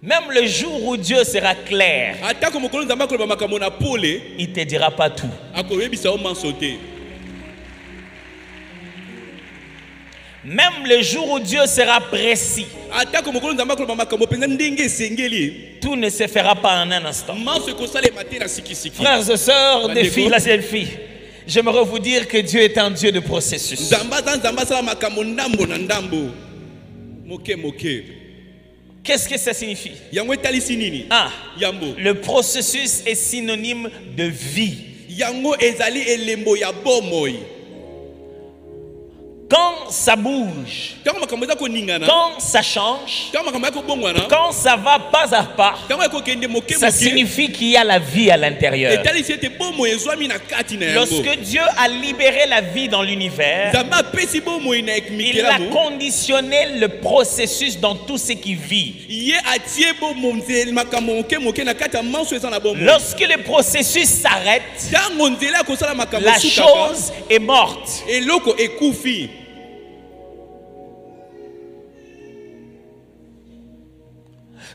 Même le jour où Dieu sera clair, il ne te dira pas tout. Même le jour où Dieu sera précis, tout ne se fera pas en un instant. Frères et sœurs, des filles, la selfie, j'aimerais vous dire que Dieu est un Dieu de processus. Qu'est-ce que ça signifie? Ah, le processus est synonyme de vie. Quand ça bouge, quand ça change, quand ça va pas à pas, ça signifie qu'il y a la vie à l'intérieur. Lorsque Dieu a libéré la vie dans l'univers, il a conditionné le processus dans tout ce qui vit. Lorsque le processus s'arrête, la chose est morte.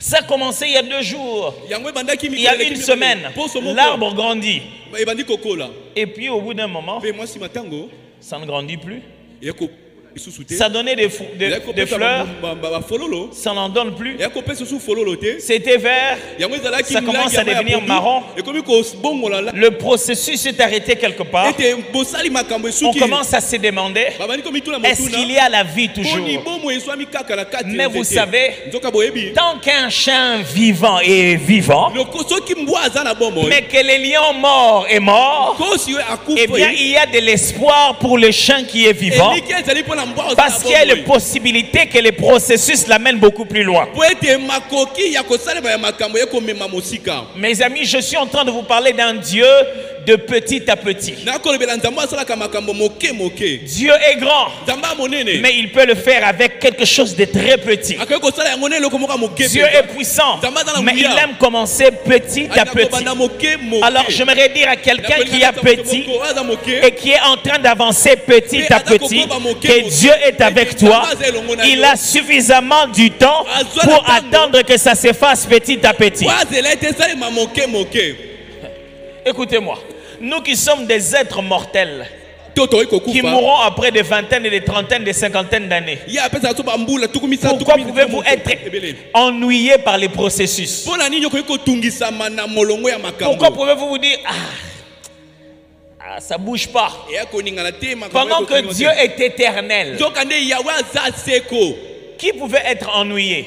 Ça a commencé il y a 2 jours, il y a 1 semaine, l'arbre grandit. Et puis au bout d'un moment, ça ne grandit plus. Ça donnait des fleurs, ça n'en donne plus. C'était vert, ça commence à devenir marron. Le processus est arrêté quelque part. On commence à se demander, est-ce qu'il y a la vie toujours? Mais vous savez, tant qu'un chien vivant est vivant, mais que le lion mort est mort, eh bien il y a de l'espoir pour le chien qui est vivant. Parce qu'il y a la possibilité que le processus l'amène beaucoup plus loin. Mes amis, je suis en train de vous parler d'un Dieu de petit à petit. Dieu est grand, mais il peut le faire avec quelque chose de très petit. Dieu est puissant, mais il aime commencer petit à petit. Alors j'aimerais dire à quelqu'un qui est petit et qui est en train d'avancer petit à petit que Dieu est avec toi. Il a suffisamment du temps pour attendre que ça se fasse petit à petit. Écoutez-moi, nous qui sommes des êtres mortels, qui mourront après des vingtaines et des trentaines, des cinquantaines d'années, pourquoi pouvez-vous être ennuyé par les processus? Pourquoi pouvez-vous vous dire, ça ne bouge pas, pendant que Dieu est éternel? Qui pouvait être ennuyé?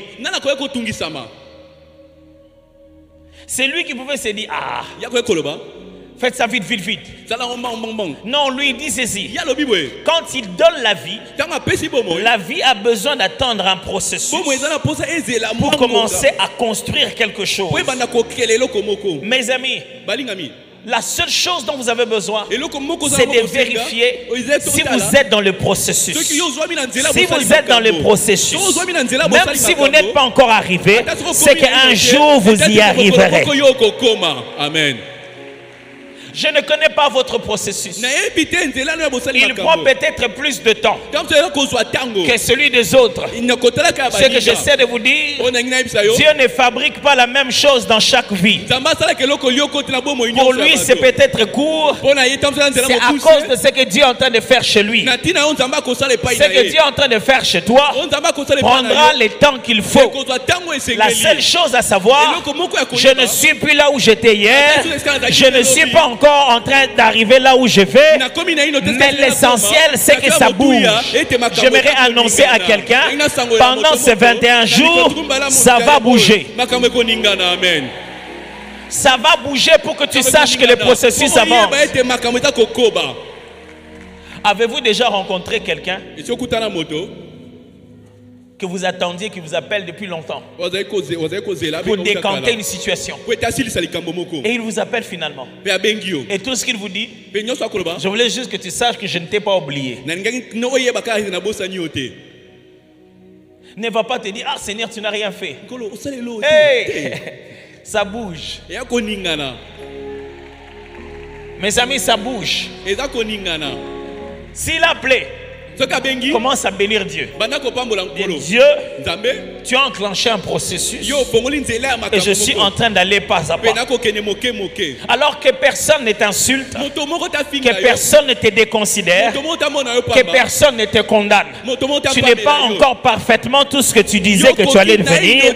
C'est lui qui pouvait se dire, faites ça vite, vite, vite. Non, lui il dit ceci. Quand il donne la vie a besoin d'attendre un processus pour commencer à construire quelque chose. Mes amis, la seule chose dont vous avez besoin, c'est de vérifier si vous êtes dans le processus. Si vous êtes dans le processus, même si vous n'êtes pas encore arrivé, c'est qu'un jour vous y arriverez. Amen. Je ne connais pas votre processus. Il prend peut-être plus de temps que celui des autres. Ce que j'essaie de vous dire, Dieu ne fabrique pas la même chose dans chaque vie. Pour lui, c'est peut-être court. C'est à cause de ce que Dieu est en train de faire chez lui. Ce que Dieu est en train de faire chez toi prendra le temps qu'il faut. La seule chose à savoir, je ne suis plus là où j'étais hier. Je ne suis pas encore en train d'arriver là où je vais, mais l'essentiel c'est que ça bouge. J'aimerais annoncer à quelqu'un, pendant ces 21 jours, ça va bouger. Ça va bouger pour que tu saches que le processus avance. Avez-vous déjà rencontré quelqu'un que vous attendiez, qui vous appelle depuis longtemps pour décanter une situation, et il vous appelle finalement, et tout ce qu'il vous dit, je voulais juste que tu saches que je ne t'ai pas oublié. Ne va pas te dire, ah Seigneur, tu n'as rien fait. Hey, ça bouge. Mes amis, ça bouge. S'il a appelé, commence à bénir Dieu. Et Dieu, tu as enclenché un processus. Et je suis en train d'aller pas à pas. Alors que personne ne t'insulte, que personne ne te déconsidère, que personne ne te condamne. Tu n'es pas encore parfaitement tout ce que tu disais que tu allais devenir.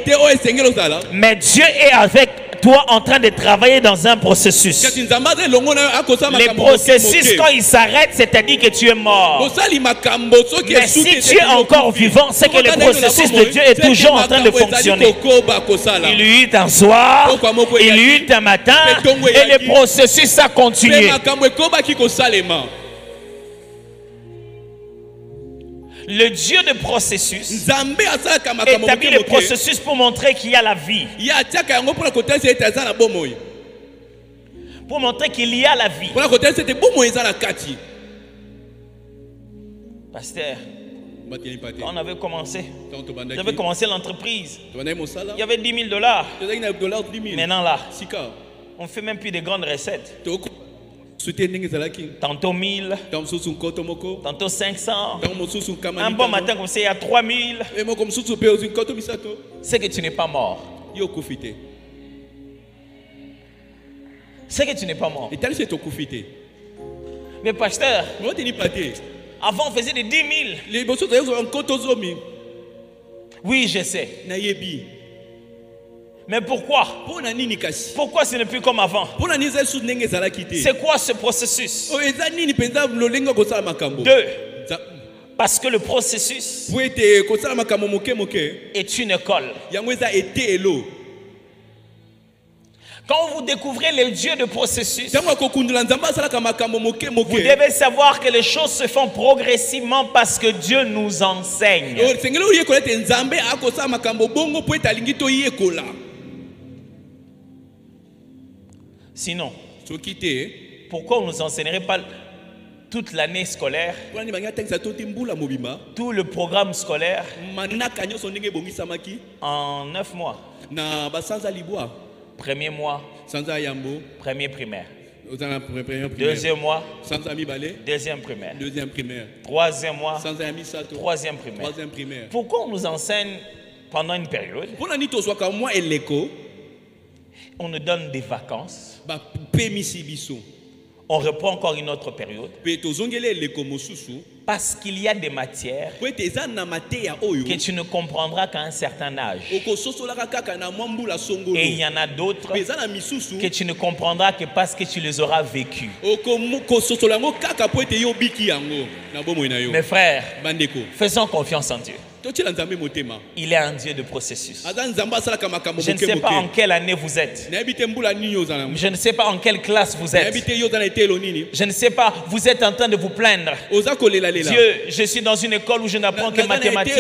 Mais Dieu est avec toi en train de travailler dans un processus. Les processus, quand ils s'arrêtent, c'est-à-dire que tu es mort. Mais si tu es encore vivant, c'est que le processus de Dieu est toujours en train de fonctionner. Il y eut un soir, il y eut un matin, et le processus a continué. Le Dieu de processus établit le processus pour montrer qu'il y a la vie. Pour montrer qu'il y a la vie. Pasteur, quand on avait commencé, j'avais commencé l'entreprise. Il y avait 10 000 $. Maintenant là, on ne fait même plus de grandes recettes. Tantôt 1000, tantôt 500. Un bon matin comme ça, il y a 3000. C'est que tu n'es pas mort. C'est que tu n'es pas mort. Mais pasteur, avant on faisait des 10 000. Oui, je sais. Mais pourquoi? Pourquoi ce n'est plus comme avant? C'est quoi ce processus? 2. Parce que le processus est une école. Quand vous découvrez le Dieu de processus, vous devez savoir que les choses se font progressivement parce que Dieu nous enseigne. Sinon, pourquoi on ne nous enseignerait pas toute l'année scolaire, tout le programme scolaire en 9 mois? Premier mois, premier primaire. Deuxième mois, deuxième primaire. Troisième mois, troisième primaire. Pourquoi on nous enseigne pendant une période? On nous donne des vacances. On reprend encore une autre période. Parce qu'il y a des matières que tu ne comprendras qu'à un certain âge. Et il y en a d'autres que tu ne comprendras que parce que tu les auras vécues. Mes frères, faisons confiance en Dieu. Il est un Dieu de processus. Je ne sais pas en quelle année vous êtes. Je ne sais pas en quelle classe vous êtes. Je ne sais pas, vous êtes en train de vous plaindre. Dieu, je suis dans une école où je n'apprends que mathématiques.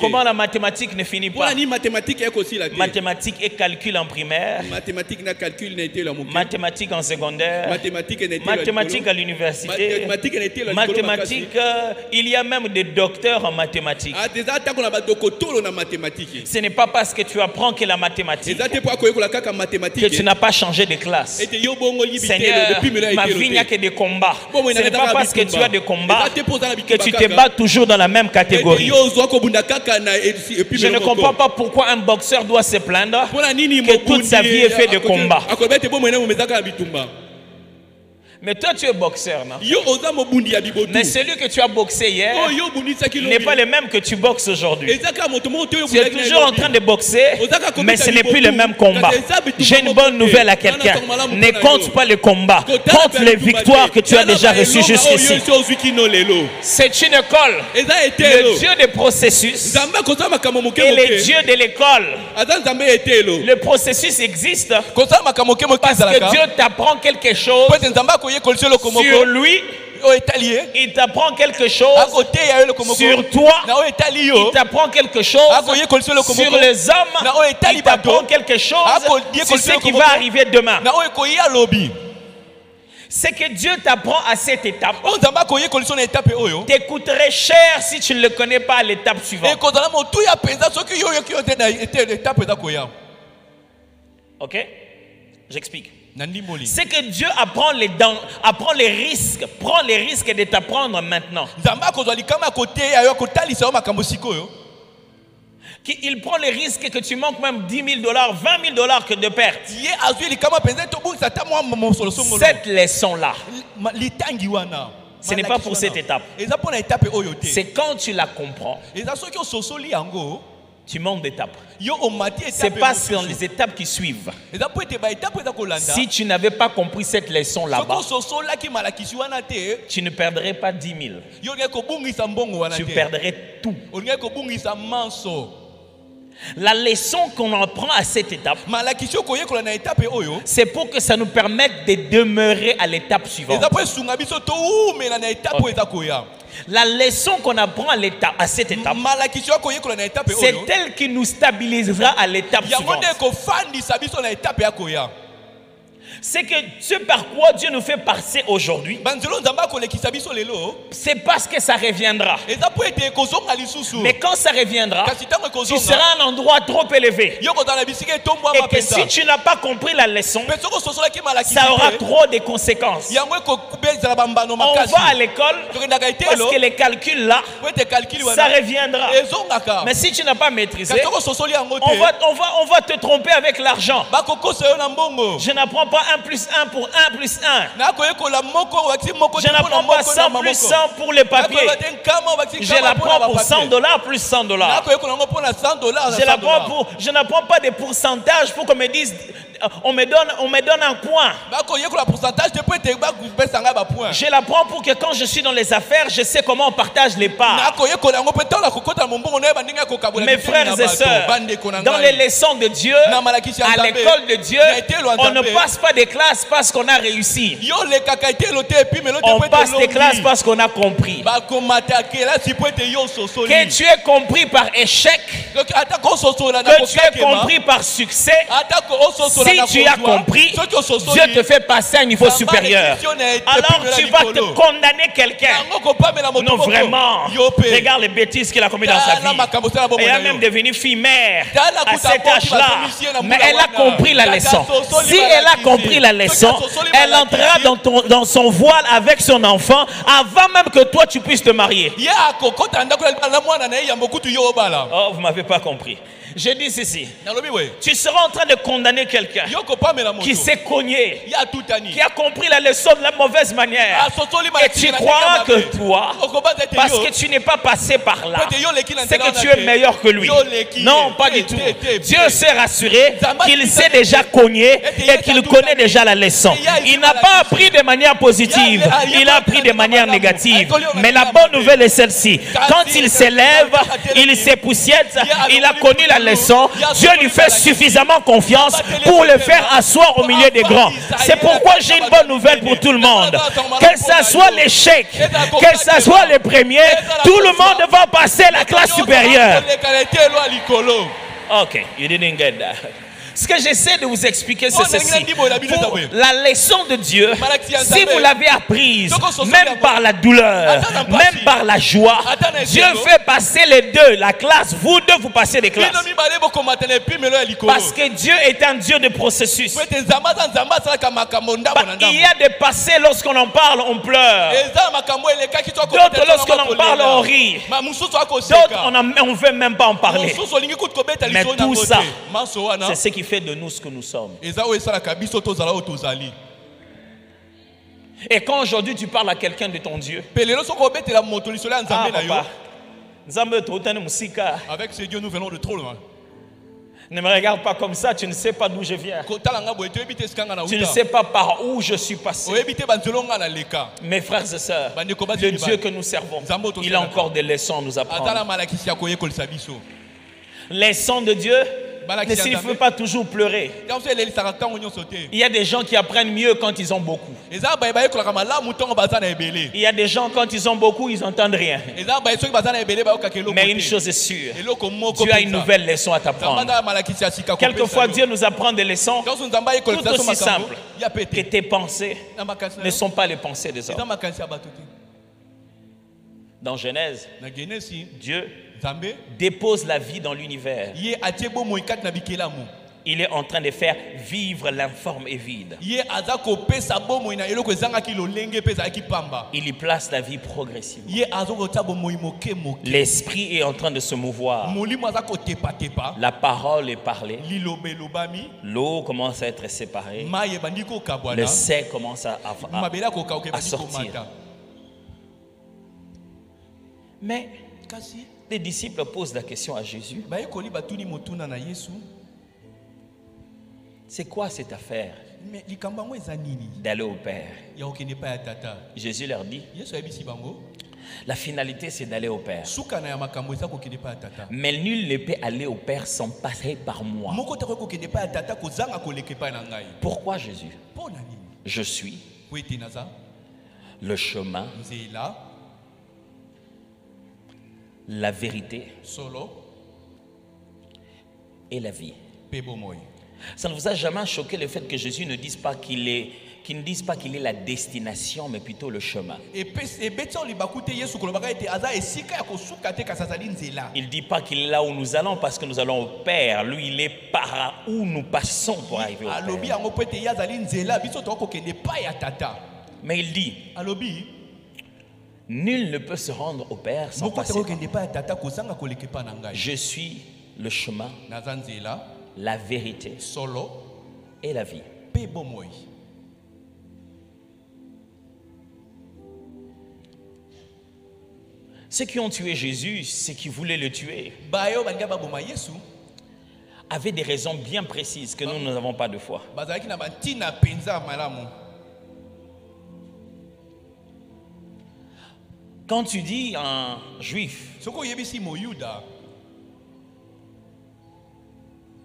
Comment la mathématique ne finit pas? Mathématiques et calcul en primaire. Mathématiques en secondaire. Mathématiques à l'université. Mathématiques, il y a même des docteurs en mathématiques. Ce n'est pas parce que tu apprends que la mathématique que tu n'as pas changé de classe. Seigneur, ma vie n'a que des combats. Ce n'est pas parce que tu as des combats que tu te bats toujours dans la même catégorie. Je ne comprends pas pourquoi un boxeur doit se plaindre que toute sa vie est faite de combats. Mais toi tu es boxeur, non? Mais celui que tu as boxé hier n'est pas le même que tu boxes aujourd'hui. Tu es toujours en train de boxer, mais ce n'est plus le même combat. J'ai une bonne nouvelle à quelqu'un. Ne compte pas le combat, compte les victoires que tu as déjà reçues jusqu'ici. C'est une école. Le Dieu des processus et le Dieu de l'école. Le processus existe parce que Dieu t'apprend quelque chose sur lui. Il t'apprend quelque chose sur toi. Il t'apprend quelque chose sur les hommes. Il t'apprend quelque chose sur ce qui va arriver demain. C'est que Dieu t'apprend à cette étape t'écouterait cher si tu ne le connais pas à l'étape suivante. Ok? J'explique. C'est que Dieu apprend les risques, prend les risques de t'apprendre maintenant. Il prend les risques que tu manques même $10 000, $20 000 que de perte. Cette leçon-là, ce n'est pas pour cette étape. C'est quand tu la comprends, tu montes d'étape. C'est pas dans les étapes qui suivent. Si tu n'avais pas compris cette leçon là-bas, tu ne perdrais pas 10 000. Tu perdrais tout. La leçon qu'on apprend à cette étape, c'est pour que ça nous permette de demeurer à l'étape suivante. La leçon qu'on apprend à cette étape, c'est elle qui nous stabilisera à l'étape suivante. C'est que ce par quoi Dieu nous fait passer aujourd'hui, c'est parce que ça reviendra. Mais quand ça reviendra, tu seras à un endroit trop élevé. Et que si tu n'as pas compris la leçon, ça aura trop de conséquences. On va à l'école parce que les calculs là, ça reviendra. Mais si tu n'as pas maîtrisé, on va te tromper avec l'argent. Je n'apprends pas 1 plus 1 pour 1 plus 1. Je n'apprends pas 100 plus 100 pour les papiers. Je l'apprends pour $100 plus $100. Je n'apprends pas des pourcentages pour qu'on me dise, on me donne un point. Je l'apprends pour que quand je suis dans les affaires, je sais comment on partage les parts. Mes frères et sœurs, dans les leçons de Dieu, à l'école de Dieu, on ne passe pas des classes parce qu'on a réussi. On passe des classes parce qu'on a compris. Que tu aies compris par échec, que tu aies compris par succès, si tu as compris, Dieu te fait passer à un niveau supérieur. Alors tu vas te condamner quelqu'un. Non, vraiment. Regarde les bêtises qu'il a commises dans sa vie. Elle a même devenu fille-mère à cet âge-là. Mais elle a compris la leçon. Si elle a compris la leçon, elle entrera dans son voile avec son enfant avant même que toi tu puisses te marier. Oh, vous ne m'avez pas compris. Je dis ceci. Tu seras en train de condamner quelqu'un qui s'est cogné, qui a compris la leçon de la mauvaise manière. Et tu crois que toi, parce que tu n'es pas passé par là, c'est que tu es meilleur que lui. Non, pas du tout. Dieu s'est rassuré qu'il s'est déjà cogné et qu'il connaît déjà la leçon. Il n'a pas appris de manière positive, il a appris de manière négative. Mais la bonne nouvelle est celle-ci. Quand il s'élève, il s'époussiette, il a connu la leçon. Dieu lui fait suffisamment confiance pour le faire asseoir au milieu des grands. C'est pourquoi j'ai une bonne nouvelle pour tout le monde. Que ça soit l'échec, que ça soit le premier, tout le monde va passer la classe supérieure. Ok, you didn't get that. Ce que j'essaie de vous expliquer, c'est ceci. Pour la leçon de Dieu, si vous l'avez apprise, même par la douleur, même par la joie, Dieu fait passer les deux, la classe. Vous deux, vous passez les classes. Parce que Dieu est un Dieu de processus. Il y a des passés, lorsqu'on en parle, on pleure. D'autres, lorsqu'on en parle, on rit. D'autres, on ne veut même pas en parler. Mais tout ça, c'est ce qui fait de nous ce que nous sommes. Et quand aujourd'hui tu parles à quelqu'un de ton Dieu, avec ce Dieu nous venons de trop loin. Ne me regarde pas comme ça, tu ne sais pas d'où je viens. Tu ne sais pas par où je suis passé. Mes frères et sœurs, le Dieu que nous servons, il a encore des leçons à nous apprendre. Leçons de Dieu ne signifie pas toujours pleurer. Il y a des gens qui apprennent mieux quand ils ont beaucoup. Il y a des gens quand ils ont beaucoup, ils n'entendent rien. Mais une chose est sûre, tu as une nouvelle leçon à t'apprendre. Quelquefois Dieu nous apprend des leçons tout aussi simples que tes pensées ne sont pas les pensées des hommes. Dans Genèse, Dieu dépose la vie dans l'univers. Il est en train de faire vivre l'informe et vide. Il y place la vie progressivement. L'esprit est en train de se mouvoir. La parole est parlée. L'eau commence à être séparée. Le sel commence à sortir. Mais les disciples posent la question à Jésus. C'est quoi cette affaire d'aller au Père? Jésus leur dit, la finalité c'est d'aller au Père. Mais nul ne peut aller au Père sans passer par moi. Pourquoi Jésus? Je suis le chemin, la vérité et la vie. Ça ne vous a jamais choqué le fait que Jésus ne dise pas qu'il est la destination, mais plutôt le chemin. Il ne dit pas qu'il est là où nous allons parce que nous allons au Père. Lui, il est par où nous passons pour arriver au Père. Mais il dit, nul ne peut se rendre au Père sans passer par moi. Je suis le chemin, la vérité et la vie. Ceux qui ont tué Jésus, ceux qui voulaient le tuer, avaient des raisons bien précises que nous n'avons pas de foi. Quand tu dis un juif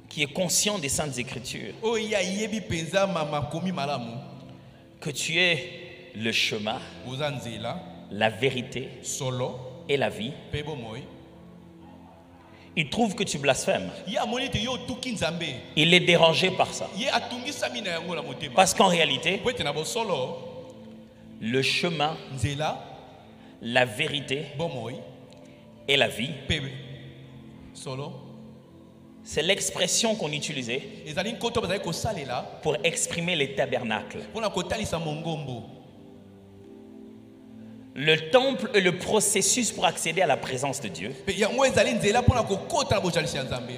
qui est conscient des Saintes Écritures, que tu es le chemin, la vérité et la vie, il trouve que tu blasphèmes. Il est dérangé par ça. Parce qu'en réalité, le chemin, la vérité et la vie, c'est l'expression qu'on utilisait pour exprimer les tabernacles. Le temple est le processus pour accéder à la présence de Dieu.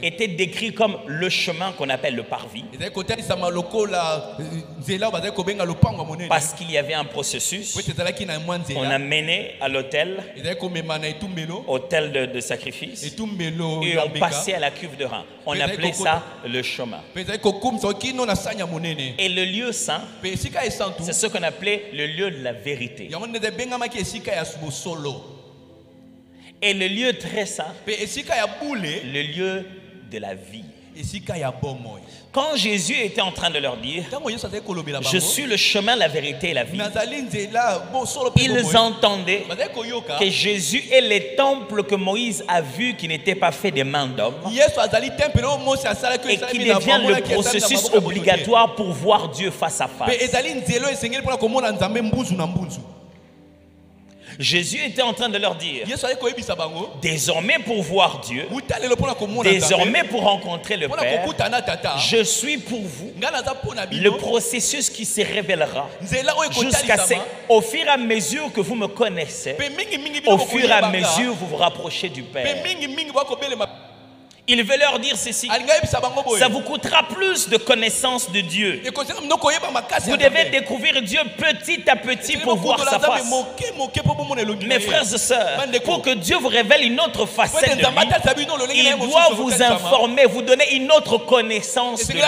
Était décrit comme le chemin qu'on appelle le parvis. Parce qu'il y avait un processus. On a mené à l'autel, autel de sacrifice, et on passait à la cuve de rein. On appelait ça le chemin. Et le lieu saint, c'est ce qu'on appelait le lieu de la vérité. Et le lieu très saint, le lieu de la vie. Quand Jésus était en train de leur dire, je suis le chemin, la vérité et la vie, ils entendaient que Jésus est le temple que Moïse a vu qui n'était pas fait des mains d'homme et qui devient le processus obligatoire pour voir Dieu face à face. Jésus était en train de leur dire, désormais pour voir Dieu, désormais pour rencontrer le Père, je suis pour vous le processus qui se révélera jusqu'à ce, au fur et à mesure que vous me connaissez, au fur et à mesure vous vous rapprochez du Père. Il veut leur dire ceci, ça vous coûtera plus de connaissance de Dieu. Vous devez découvrir Dieu petit à petit pour voir sa face. Mes frères et sœurs, pour que Dieu vous révèle une autre facette de lui, il doit vous informer, vous donner une autre connaissance de lui.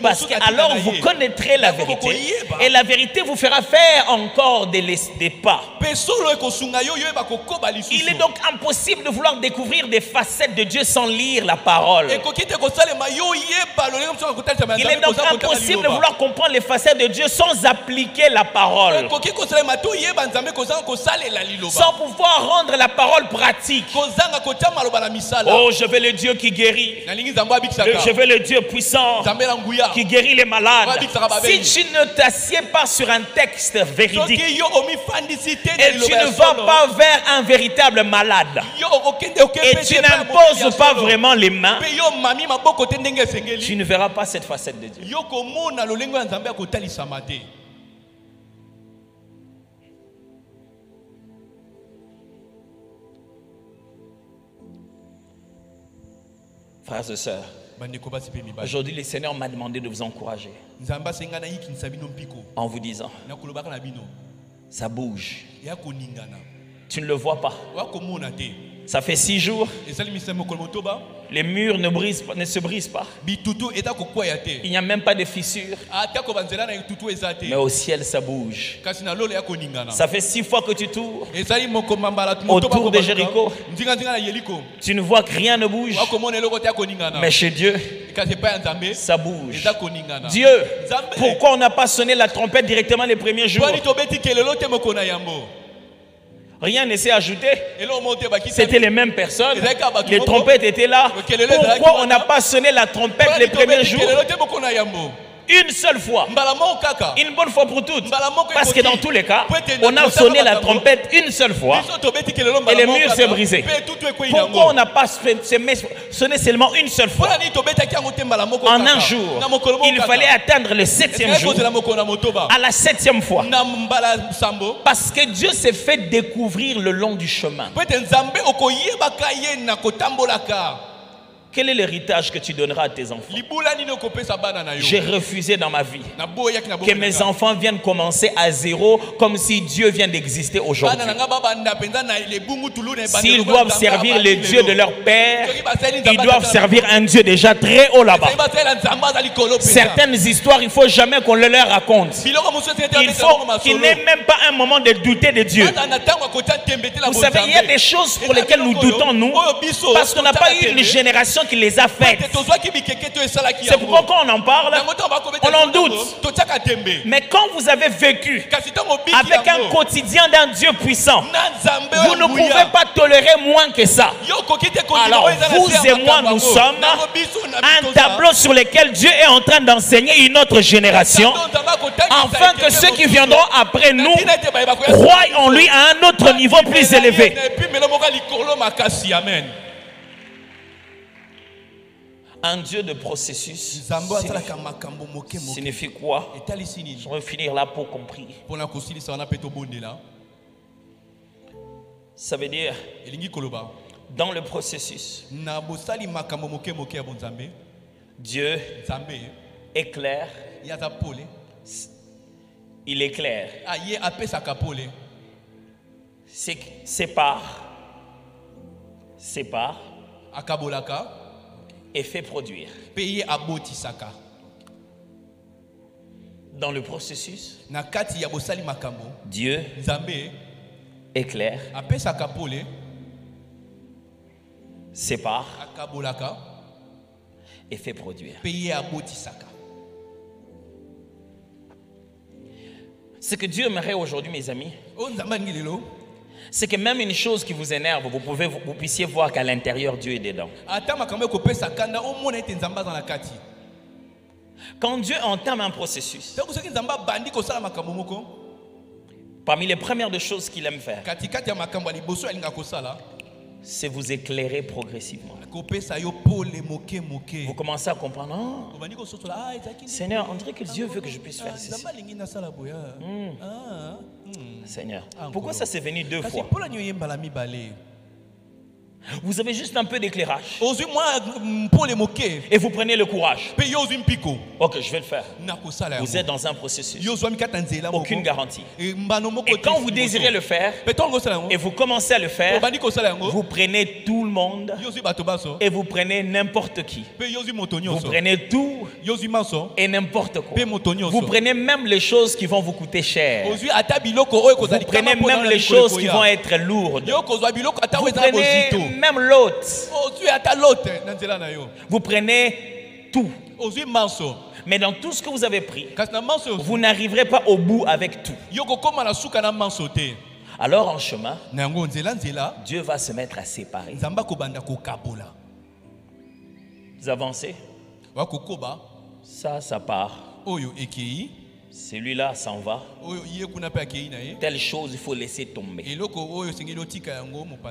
Parce qu'alors vous connaîtrez la vérité et la vérité vous fera faire encore des pas. Il est donc impossible de vouloir découvrir des facettes de Dieu sans lire la parole. Il est donc impossible de vouloir comprendre les facettes de Dieu sans appliquer la parole. Sans pouvoir rendre la parole pratique. Oh, je veux le Dieu qui guérit. Je veux le Dieu puissant qui guérit les malades. Si tu ne t'assieds pas sur un texte véridique et tu ne vas pas vers un véritable malade et tu n'as n'imposes pas vraiment les mains, tu ne verras pas cette facette de Dieu. Frères et sœurs, aujourd'hui le Seigneur m'a demandé de vous encourager en vous disant, ça bouge. Tu ne le vois pas. Ça fait 6 jours. Les murs ne se brisent pas. Il n'y a même pas de fissures. Mais au ciel, ça bouge. Ça fait 6 fois que tu tournes autour de Jéricho. Tu ne vois que rien ne bouge. Mais chez Dieu, ça bouge. Dieu, pourquoi on n'a pas sonné la trompette directement les premiers jours? Rien ne s'est ajouté. C'était les mêmes personnes. Les trompettes étaient là. Pourquoi on n'a pas sonné la trompette les premiers jours? Une seule fois. Une bonne fois pour toutes. Parce que dans tous les cas, on a sonné la trompette une seule fois. Et le mur s'est brisé. Pourquoi on n'a pas sonné seulement une seule fois? En un jour, il fallait atteindre le 7e jour. À la 7e fois. Parce que Dieu s'est fait découvrir le long du chemin. Quel est l'héritage que tu donneras à tes enfants? J'ai refusé dans ma vie que mes enfants viennent commencer à zéro comme si Dieu vient d'exister aujourd'hui. S'ils doivent servir le Dieu de leur père, ils doivent servir un Dieu déjà très haut là-bas. Certaines histoires, il ne faut jamais qu'on le leur raconte. Il faut qu'ils n'aient même pas un moment de douter de Dieu. Vous savez, il y a des choses pour lesquelles nous doutons, nous, parce qu'on n'a pas eu une génération qui les a faites. C'est pourquoi quand on en parle, on en doute. Mais quand vous avez vécu avec un quotidien d'un Dieu puissant, vous ne pouvez pas tolérer moins que ça. Alors vous et moi, nous sommes un tableau sur lequel Dieu est en train d'enseigner une autre génération, afin que ceux qui viendront après nous croient en lui à un autre niveau plus élevé. Un Dieu de processus signifie quoi? Je vais finir là pour comprendre. Ça veut dire, dans le processus, Dieu est clair. Il est clair. Sépare et fait produire. Dans le processus, Dieu est clair, sépare et fait produire. Ce que Dieu aimerait aujourd'hui, mes amis, c'est que même une chose qui vous énerve, vous puissiez voir qu'à l'intérieur, Dieu est dedans. Quand Dieu entame un processus, parmi les premières des choses qu'il aime faire, c'est vous éclairer progressivement. Vous commencez à comprendre, oh, Seigneur, on dirait que Dieu veut que je puisse faire ceci. Seigneur, pourquoi ça s'est venu 2 fois? Vous avez juste un peu d'éclairage. Et vous prenez le courage. Ok, je vais le faire. Vous êtes dans un processus. Aucune garantie. Et quand vous désirez le faire, et vous commencez à le faire, vous prenez tout le monde et vous prenez n'importe qui. Vous prenez tout et n'importe quoi. Vous prenez même les choses qui vont vous coûter cher. Vous prenez même les choses qui vont être lourdes. Vous prenez même l'autre. Vous prenez tout. Mais dans tout ce que vous avez pris, vous n'arriverez pas au bout avec tout. Alors en chemin, Dieu va se mettre à séparer. Vous avancez. Ça part. Celui-là s'en va. Telle chose, il faut laisser tomber.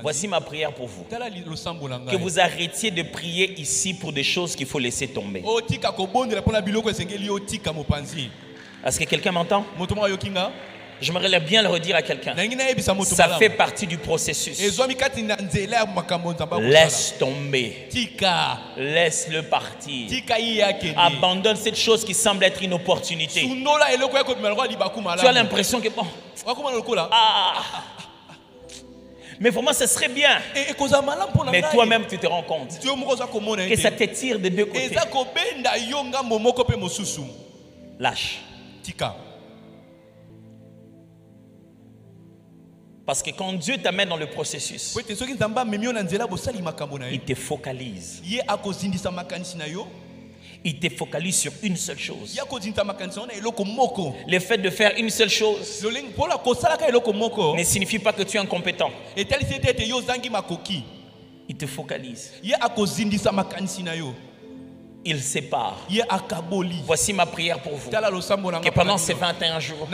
Voici ma prière pour vous. Que vous arrêtiez de prier ici pour des choses qu'il faut laisser tomber. Est-ce que quelqu'un m'entend? J'aimerais bien le redire à quelqu'un. Ça fait partie du processus. Laisse tomber. Laisse-le partir. Abandonne cette chose qui semble être une opportunité. Tu as l'impression que bon. Mais pour moi, ce serait bien. Mais toi-même, tu te rends compte que ça te tire de deux côtés. Lâche. Parce que quand Dieu t'amène dans le processus, il te focalise. Il te focalise sur une seule chose. Le fait de faire une seule chose ne signifie pas que tu es incompétent. Il te focalise. Il sépare. Voici ma prière pour vous. Que pendant ces 21 jours,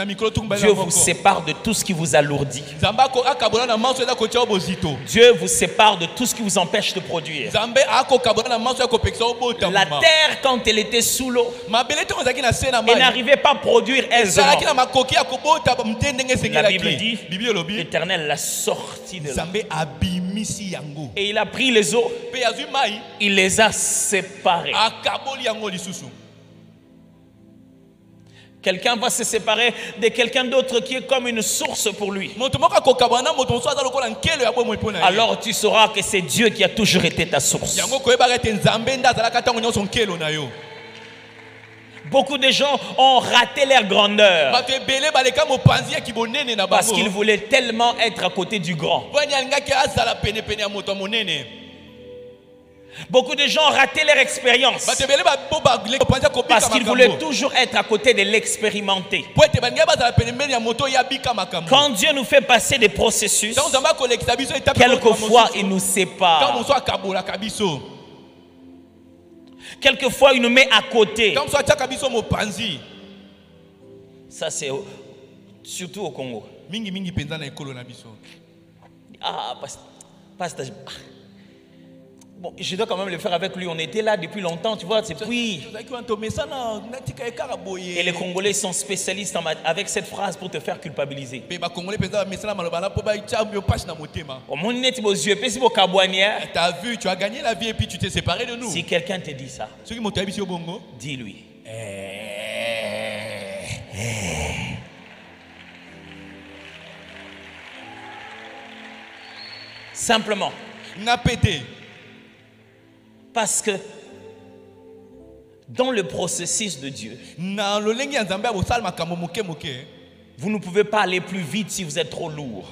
Dieu vous sépare de tout ce qui vous alourdit. Dieu vous sépare de tout ce qui vous empêche de produire. La terre, quand elle était sous l'eau, elle n'arrivait pas à produire aisément. La Bible dit, l'Éternel l'a sorti de là. Et il a pris les eaux, il les a séparées. Quelqu'un va se séparer de quelqu'un d'autre qui est comme une source pour lui. Alors tu sauras que c'est Dieu qui a toujours été ta source. Beaucoup de gens ont raté leur grandeur parce qu'ils voulaient tellement être à côté du grand. Beaucoup de gens ont raté leur expérience parce qu'ils voulaient toujours être à côté de l'expérimenté. Quand Dieu nous fait passer des processus, quelquefois il nous sépare. Quelquefois il nous met à côté. Ça c'est surtout au Congo. Pasteur, bon, je dois quand même le faire avec lui. On était là depuis longtemps, tu vois. Puis... Et les Congolais sont spécialistes avec cette phrase pour te faire culpabiliser. T'as vu, tu as gagné la vie et puis tu t'es séparé de nous. Si quelqu'un te dit ça, dis-lui. Simplement. Parce que dans le processus de Dieu, vous ne pouvez pas aller plus vite si vous êtes trop lourd.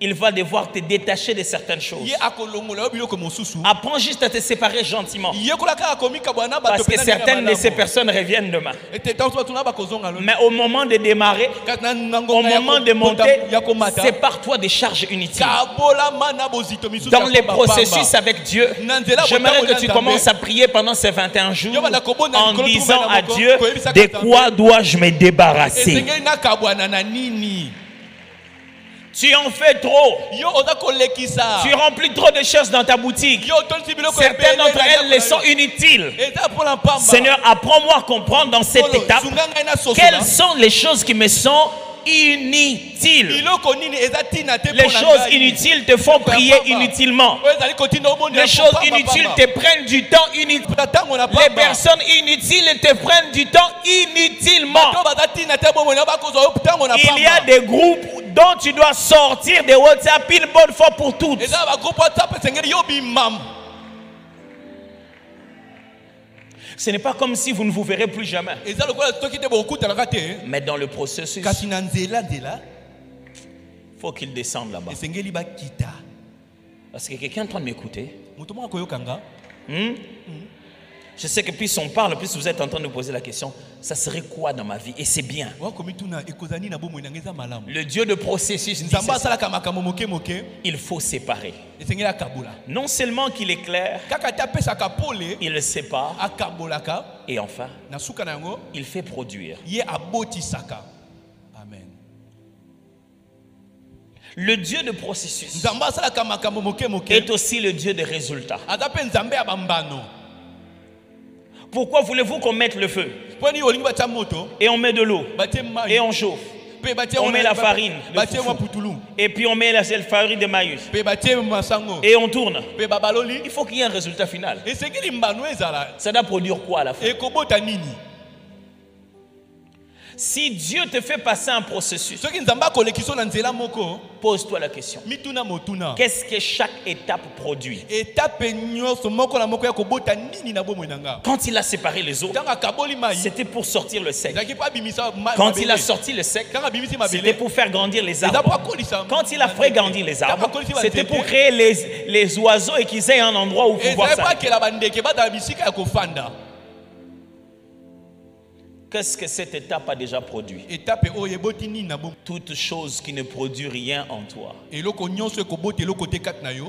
Il va devoir te détacher de certaines choses. Apprends juste à te séparer gentiment. Parce que certaines de ces personnes reviennent demain. Mais au moment de démarrer, au moment de monter, sépare-toi des charges inutiles. Dans les processus avec Dieu, j'aimerais que tu commences à prier pendant ces 21 jours en disant à Dieu, de quoi dois-je me débarrasser? Tu en fais trop. Tu remplis trop de choses dans ta boutique. Certaines d'entre elles sont inutiles. Seigneur, apprends-moi à comprendre dans cette étape quelles sont les choses qui me sont inutiles. Les choses inutiles te font prier inutilement. Les choses inutiles te prennent du temps inutilement. Les personnes inutiles te prennent du temps inutilement. Il y a des groupes dont tu dois sortir de WhatsApp une bonne fois pour toutes. Ce n'est pas comme si vous ne vous verrez plus jamais. Mais dans le processus, il faut qu'il descende là-bas. Parce que quelqu'un est en train de m'écouter. Je sais que plus on parle, plus vous êtes en train de poser la question, ça serait quoi dans ma vie? Et c'est bien. Le Dieu de processus dit il faut séparer. Non seulement qu'il est clair, il le sépare, et enfin, il fait produire. Amen. Le Dieu de processus est aussi le Dieu des résultats. Pourquoi voulez-vous qu'on mette le feu? Et on met de l'eau. Et on chauffe. On met la farine de foufou. Et puis on met la farine de maïs. Et on tourne. Il faut qu'il y ait un résultat final. Ça doit produire quoi à la fin? Si Dieu te fait passer un processus, pose-toi la question. Qu'est-ce que chaque étape produit? Quand il a séparé les eaux, c'était pour sortir le sec. Quand il a sorti le sec, c'était pour faire grandir les arbres. Quand il a fait grandir les arbres, c'était pour créer les oiseaux et qu'ils aient un endroit où pouvoir s'arrêter. Qu'est-ce que cette étape a déjà produit? Toute chose qui ne produit rien en toi.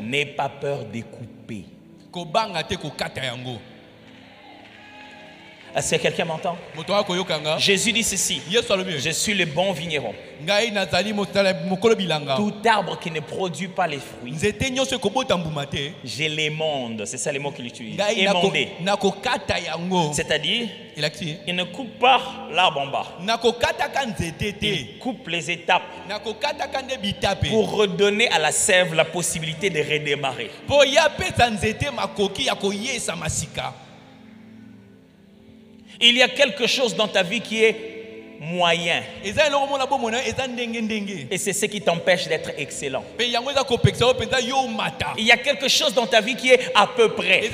N'aie pas peur de couper. Est-ce que quelqu'un m'entend? Jésus dit ceci: je suis le bon vigneron. Tout arbre qui ne produit pas les fruits, je l'émonde. C'est ça les mots qu'il utilise. Émondé. C'est-à-dire, il ne coupe pas l'arbre en bas. Il coupe les étapes pour redonner à la sève la possibilité de redémarrer. Il y a quelque chose dans ta vie qui est moyen. Et c'est ce qui t'empêche d'être excellent. Il y a quelque chose dans ta vie qui est à peu près.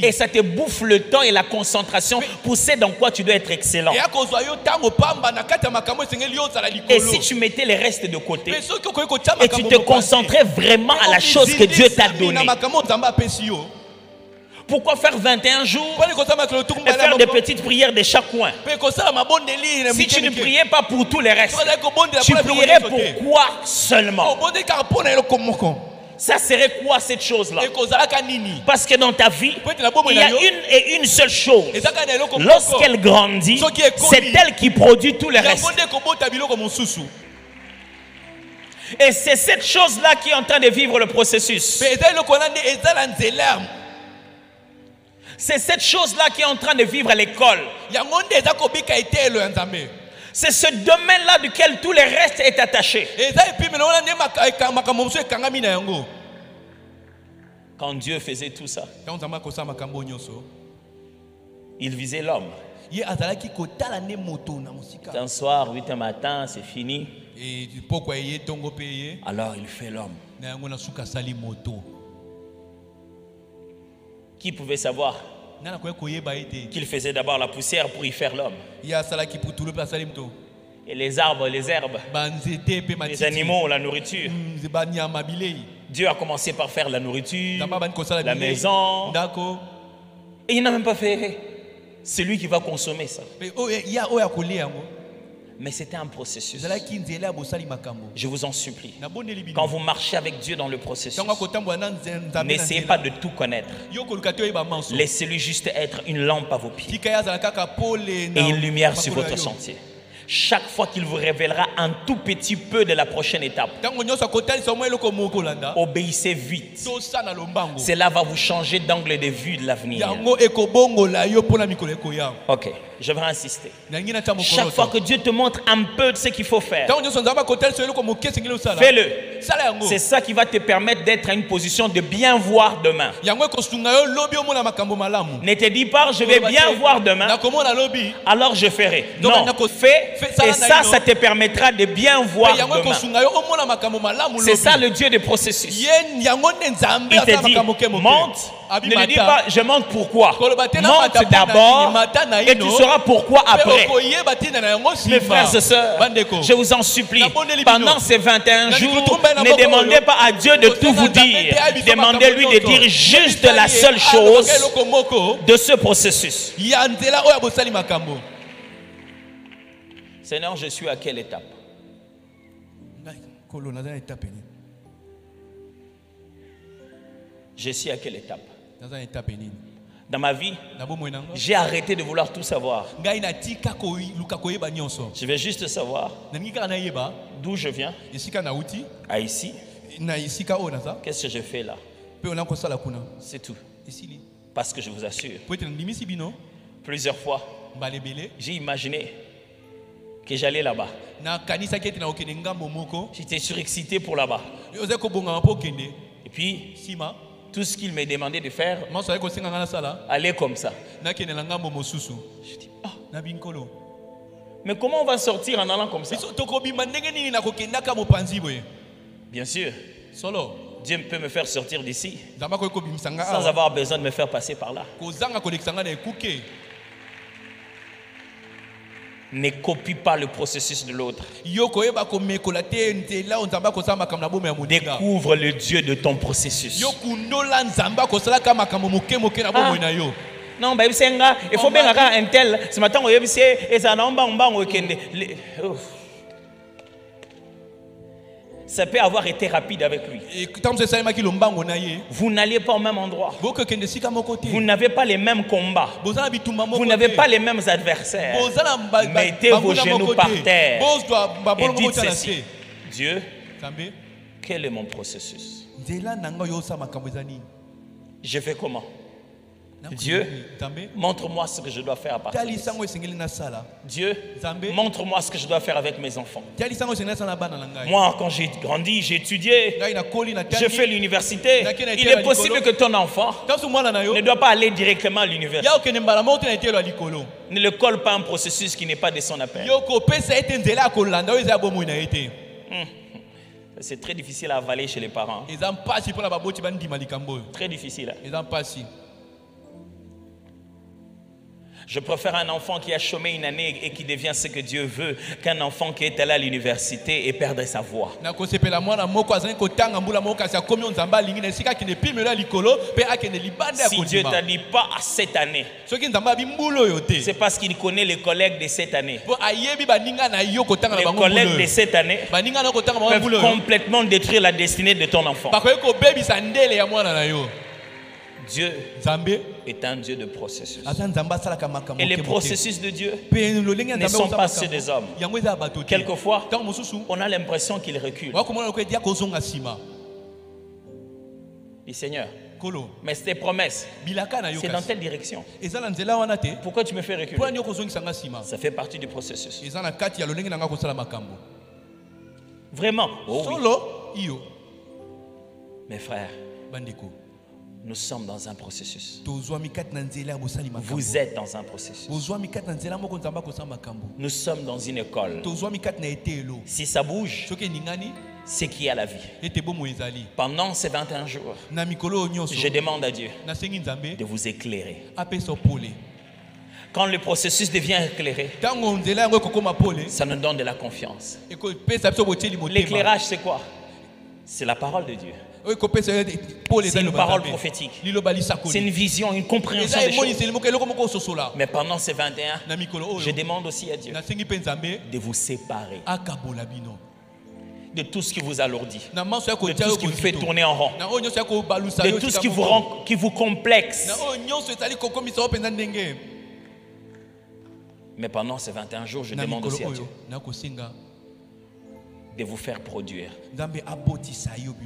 Et ça te bouffe le temps et la concentration pour ce dans quoi tu dois être excellent. Et si tu mettais les restes de côté et tu te concentrais vraiment à la chose que Dieu t'a donnée. Pourquoi faire 21 jours et faire des petites prières de chaque coin? Si tu ne priais pas pour tous les restes, tu prierais pour quoi seulement? Ça serait quoi cette chose-là? Parce que dans ta vie, il y a une seule chose. Lorsqu'elle grandit, c'est elle qui produit tous les restes. Et c'est cette chose-là qui est en train de vivre le processus. C'est cette chose-là qui est en train de vivre l'école. C'est ce domaine-là duquel tout le reste est attaché. Quand Dieu faisait tout ça, il visait l'homme. Un soir, 8h matin, c'est fini. Alors il fait l'homme. Qui pouvait savoir qu'il faisait d'abord la poussière pour y faire l'homme? Et les arbres, les herbes, les animaux, la nourriture. Dieu a commencé par faire la nourriture, la maison. Et il n'a même pas fait celui qui va consommer ça. Mais c'était un processus. Je vous en supplie. Quand vous marchez avec Dieu dans le processus, n'essayez pas de tout connaître. Laissez-lui juste être une lampe à vos pieds et une lumière sur votre sentier. Chaque fois qu'il vous révélera un tout petit peu de la prochaine étape, obéissez vite. Cela va vous changer d'angle de vue de l'avenir. Ok, je vais insister. Chaque fois que Dieu te montre un peu de ce qu'il faut faire, fais-le. C'est ça qui va te permettre d'être à une position de bien voir demain. Ne te dis pas je vais bien voir demain, alors je ferai. Non, fais Et ça te permettra de bien voir demain. C'est ça le Dieu des processus. Il te dit, monte. Ne lui dis pas, je monte pourquoi. Monte d'abord et tu sauras pourquoi après. Mes frères et sœurs, je vous en supplie, pendant ces 21 jours, ne demandez pas à Dieu de tout vous dire. Demandez-lui de dire juste la seule chose de ce processus. Seigneur, je suis à quelle étape? Je suis à quelle étape? Dans ma vie, j'ai arrêté de vouloir tout savoir. Je vais juste savoir d'où je viens, à ici. Qu'est-ce que je fais là? C'est tout. Parce que je vous assure, plusieurs fois, j'ai imaginé que j'allais là-bas. J'étais surexcité pour là-bas. Et puis, tout ce qu'il me demandait de faire, aller comme ça. Je dis, mais comment on va sortir en allant comme ça? Bien sûr, Dieu peut me faire sortir d'ici sans avoir besoin de me faire passer par là. Ne copie pas le processus de l'autre. Découvre le Dieu de ton processus. Non, il faut bien un tel. Ce matin, ça peut avoir été rapide avec lui. Vous n'allez pas au même endroit. Vous n'avez pas les mêmes combats. Vous n'avez pas les mêmes adversaires. Mettez vos genoux par terre et dites ceci. Dieu, quel est mon processus? Je fais comment? Dieu, montre-moi ce que je dois faire à partir de ça. Dieu, montre-moi ce que je dois faire avec mes enfants. Moi, quand j'ai grandi, j'ai étudié, j'ai fait l'université. Il est possible que ton enfant ne doit pas aller directement à l'université. Ne le colle pas un processus qui n'est pas de son appel. C'est très difficile à avaler chez les parents. Très difficile. Je préfère un enfant qui a chômé une année et qui devient ce que Dieu veut qu'un enfant qui est allé à l'université et perdre sa voix. Si Dieu t'a dit pas à cette année, c'est parce qu'il connaît les collègues de cette année. Les collègues de cette année peuvent complètement détruire la destinée de ton enfant. Dieu est un Dieu de processus. Et les processus de Dieu ne sont pas ceux des hommes. Quelquefois, on a l'impression qu'il recule. Dis Seigneur, mais ces promesses, c'est dans telle direction. Pourquoi tu me fais reculer? Ça fait partie du processus. Vraiment. Oh oui. Mes frères, nous sommes dans un processus. Vous êtes dans un processus. Nous sommes dans une école. Si ça bouge, c'est qu'il y a la vie. Pendant ces 21 jours, je demande à Dieu de vous éclairer. Quand le processus devient éclairé, ça nous donne de la confiance. L'éclairage, c'est quoi? C'est la parole de Dieu. C'est une parole prophétique. C'est une vision, une compréhension des choses. Mais pendant ces 21, je demande aussi à Dieu de vous séparer de tout ce qui vous alourdit, de tout ce qui vous fait tourner en rond, de tout ce qui vous complexe. Mais pendant ces 21 jours, je demande aussi à Dieu de vous faire produire,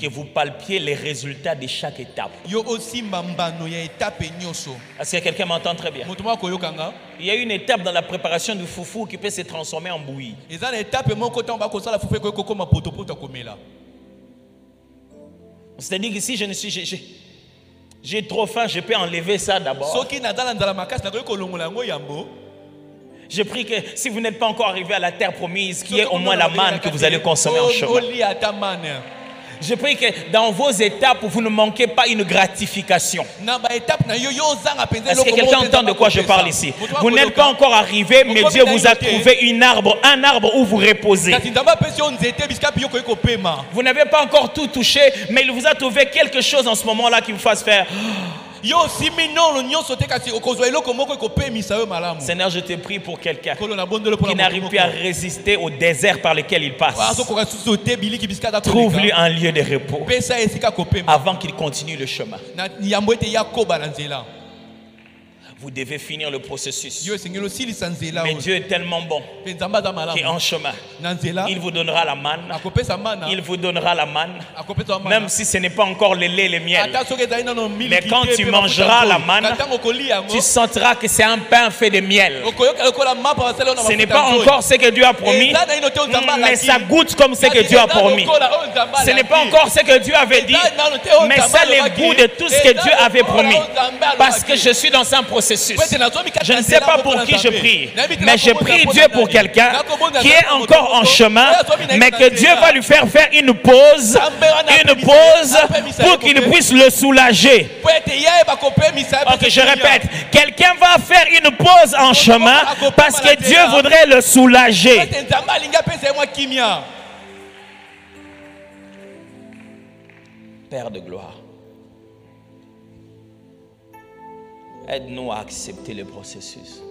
que vous palpiez les résultats de chaque étape. Est-ce que quelqu'un m'entend très bien? Il y a une étape dans la préparation du foufou qui peut se transformer en bouillie. C'est-à-dire que si j'ai trop faim, je peux enlever ça d'abord. Je prie que si vous n'êtes pas encore arrivé à la terre promise, qu'il y ait au moins la manne que vous allez consommer en chemin. Je prie que dans vos étapes, vous ne manquez pas une gratification. Est-ce que quelqu'un entend de quoi je parle ici? Vous n'êtes pas encore arrivé, mais Dieu vous a trouvé un arbre où vous reposez. Vous n'avez pas encore tout touché, mais il vous a trouvé quelque chose en ce moment-là qui vous fasse faire... Seigneur, je te prie pour quelqu'un qui n'arrive plus à résister au désert par lequel il passe. Trouve-lui un lieu de repos avant qu'il continue le chemin. Vous devez finir le processus. Mais Dieu est tellement bon qu'en chemin, il vous donnera la manne. Il vous donnera la manne. Même si ce n'est pas encore le lait et le miel. Mais quand tu mangeras la manne, tu sentiras que c'est un pain fait de miel. Ce n'est pas encore ce que Dieu a promis, mais ça goûte comme ce que Dieu a promis. Ce n'est pas encore ce que Dieu avait dit, mais ça a le goût de tout ce que Dieu avait promis. Parce que je suis dans un processus. Je ne sais pas pour qui je prie, mais je prie Dieu pour quelqu'un qui est encore en chemin, mais que Dieu va lui faire une pause pour qu'il puisse le soulager. Ok, je répète, quelqu'un va faire une pause en chemin parce que Dieu voudrait le soulager. Père de gloire, aide-nous à accepter le processus.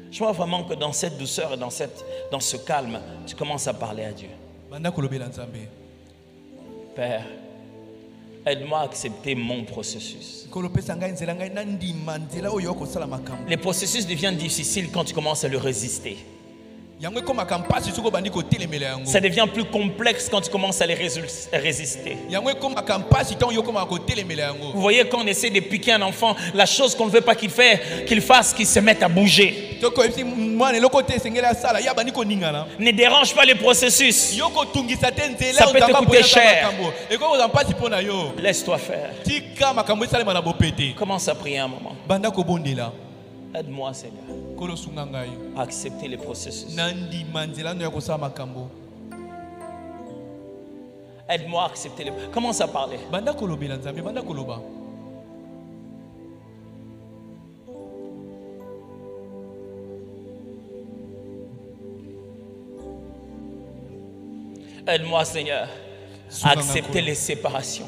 Je vois vraiment que dans cette douceur et dans ce calme, tu commences à parler à Dieu. Père, aide-moi à accepter mon processus. Le processus devient difficile quand tu commences à le résister. Ça devient plus complexe quand tu commences à les résister. Vous voyez, quand on essaie de piquer un enfant, la chose qu'on ne veut pas qu'il fasse, qu'il se mette à bouger. Ne dérange pas le processus. Ça peut te coûter cher. Laisse-toi faire. Commence à prier un moment. Aide-moi, Seigneur, à accepter les processus. Aide-moi à accepter les... Commence à parler. Aide-moi, Seigneur, à accepter les séparations.